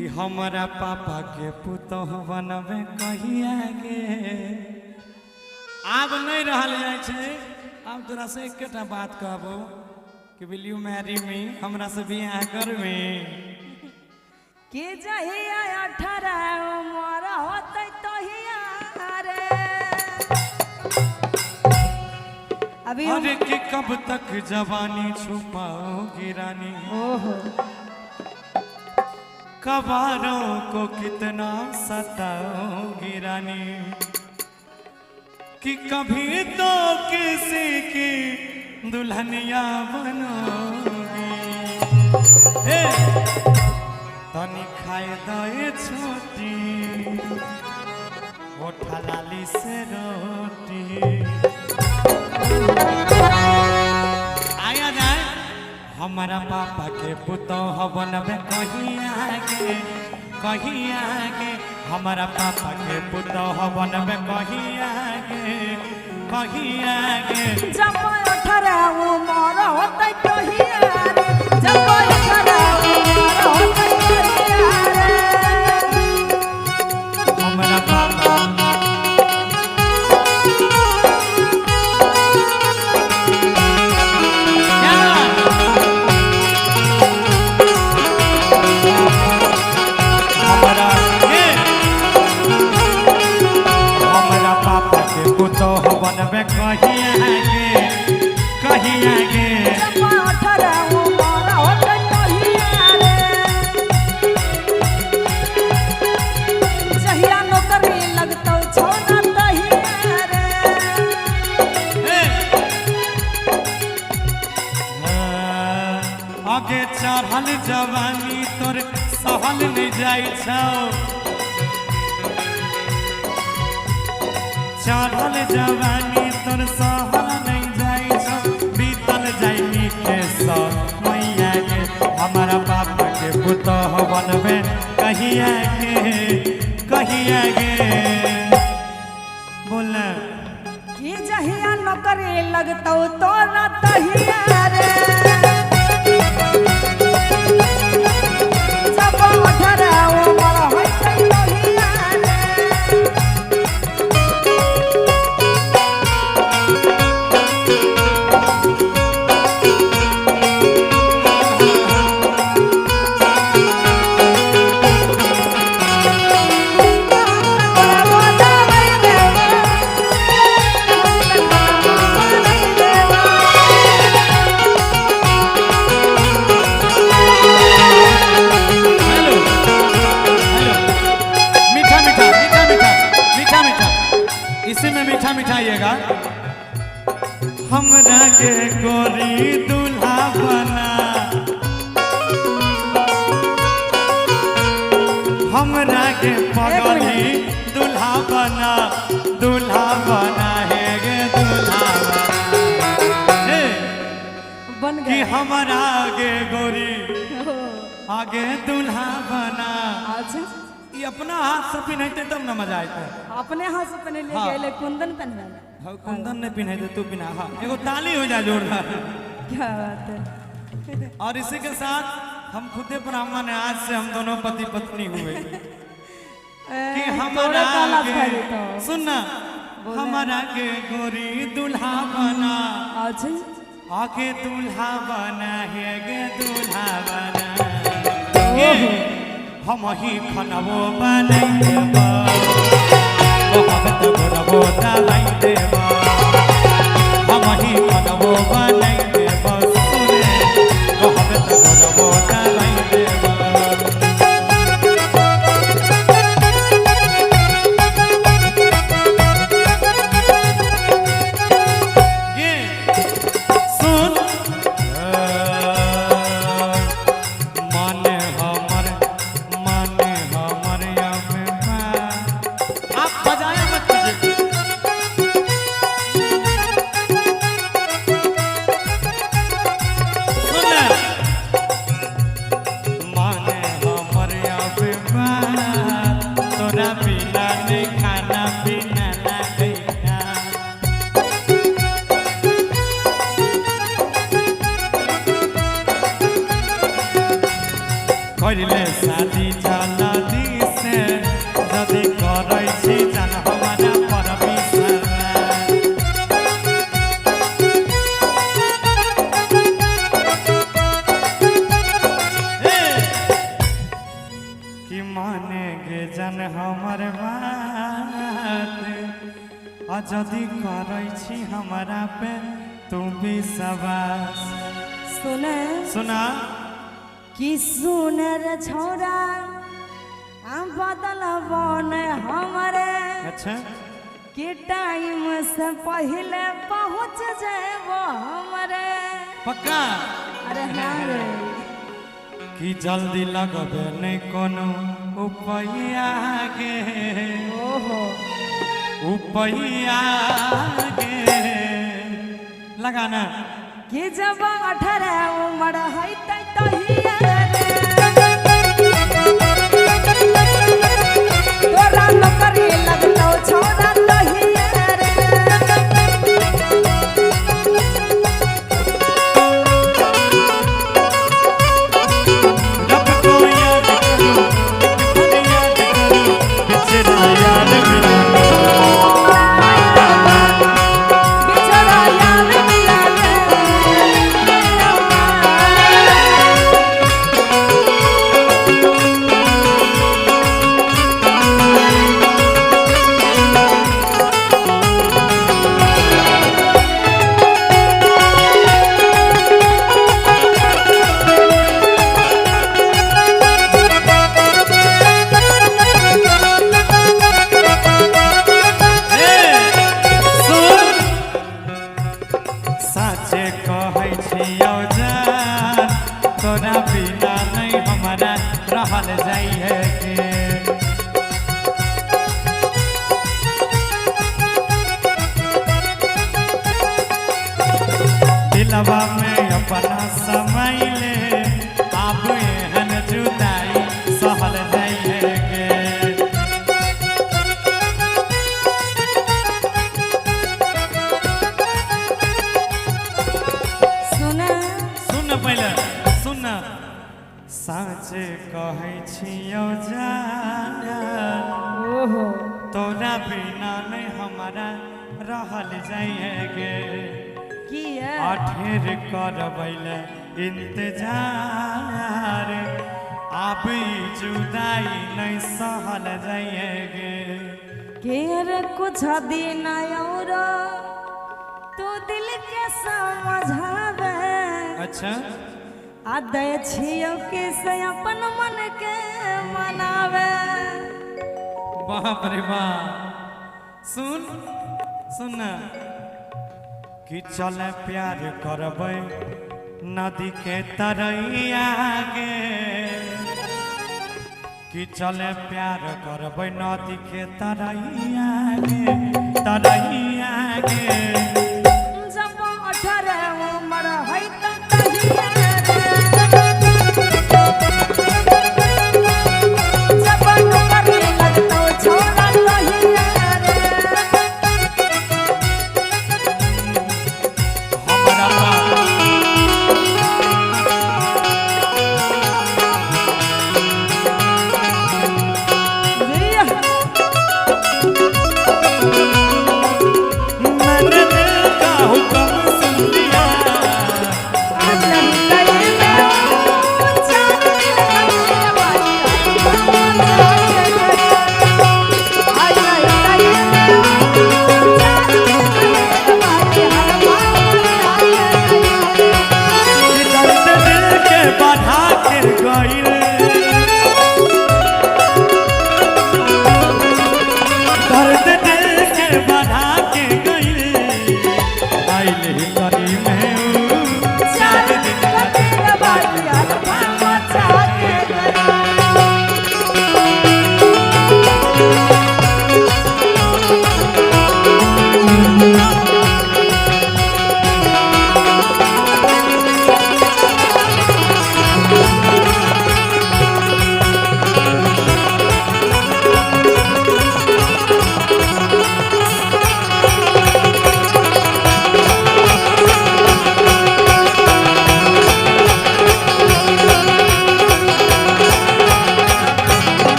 कि हमारा पापा के पुतह बनबे कहिया गे। आब नहीं रहल जाय छे। आब तोरा से एकटा बात कहबो कि विल यू मैरी मी, हमरा से बियाह करबे। के जहिया 18 उमर होतै तहिया रे। अभी अरे कि कब तक जवानी छुपाओगी रानी, ओहो कबारों को कितना सताओगी रानी, कि कभी तो किसी की दुल्हनिया बनोगी। तनी खाए दे छोटी ओठा लाली से रोटी। आया जाए हमारा पापा के पुतह बनबे कहिया गे, कहिया गे। हमारा पापा के पुतह बनबे कहिया गे, कहिया गे। जब 18 उमर होतै तहिया रे। जब 18 उमर होतै तहिया रे। हमारा पापा बनबे कहिया गे, कहिया गे। जब 18 उमर होतै तहिया रे। जहिया नौकरी लगतौ छोना तहिया रे। आगे चढ़ल जवानी तोर सहल नहीं जाय छौ। चढ़ल जवानी तोर सहल नहीं जाय छौ। बीतल जाय नीके मैया गे। हमारा पापा के पुतह बनबे कहिया गे, कहिया गे। बोल कि जहिया नौकरी लगतौ तोरा तहिया रे। जब 18 उमर होतै तहिया रे। मीठा मिठाइएगा। हमरा के गोरी दूल्हा बना, हमरा के पगली दूल्हा बना, दूल्हा बना है गे दूल्हा बन कि गया। हमारा आगे गोरी आगे दूल्हा बना। अच्छा ये अपना हाथ से पिन्हते तब ना मजा आते। अपने हाथ से पहने ले गए कुंदन पहनवा। हाँ कुंदन ने पिन्हते तू पिन्हा। हाँ एगो ताली हो जाए जोरदार। क्या बात है। और इसी के साथ हम खुदे ब्राह्मण हैं, आज से हम दोनों पति पत्नी हुए। कि हमारा आगे सुनना, हमारा के गोरी दूल्हा बना, अच्छा आगे दूल्हा बना है गे दूल्हा बना। हम ही खनबो बनाई देबा, कहबत घरबो दलाई देबा। हम ही खनबो बनाई देबा, सुने कहबत घरबो दलाई देबा। ये सुन आप बजाया मत कीजिए। करले शादी चल जान हमर बात आ जदि करै छी हमरा पे तू भी सवास सुने सुना कि सुने रे छोरा बदल बने हमरे अच्छा कि टाइम से पहले पहुँच जाएबो हमरे पक्का अरे हाँ रे कि जल्दी लगबे नहीं कोनो उपैया गे ओहो उपैया गे लगाना कि जब 18 उम्र है तहिया तोरा नौकरी लगतौ छोरा तहिया रे रब को याद करो एक पल याद करो बेचारा याद मिला बेचारा याद मिला साचे कहै छियौ जान तोरा बिना नहीं हमारा रहल जाइए के दिलवा में अपना समय ले अब एहन जुदाई सहल जाइए के सुने सुन पहले सुन साचे कहै छियौ जान ओहो तोरा बिना नहीं हमारा रहल जाइए गे किया अठेर करबैले इंतजार अब ई जुदाई नहीं सहल जाइए गे केर कुछ दिन और तू दिल के समझावे अच्छा आ दे छियो कि से अपन मन के मनावे बाप रे बाप सुन सुन कि चले प्यार करबै नदी के तरैया गे कि चले प्यार करबै नदी के तरैया गे तरैया गे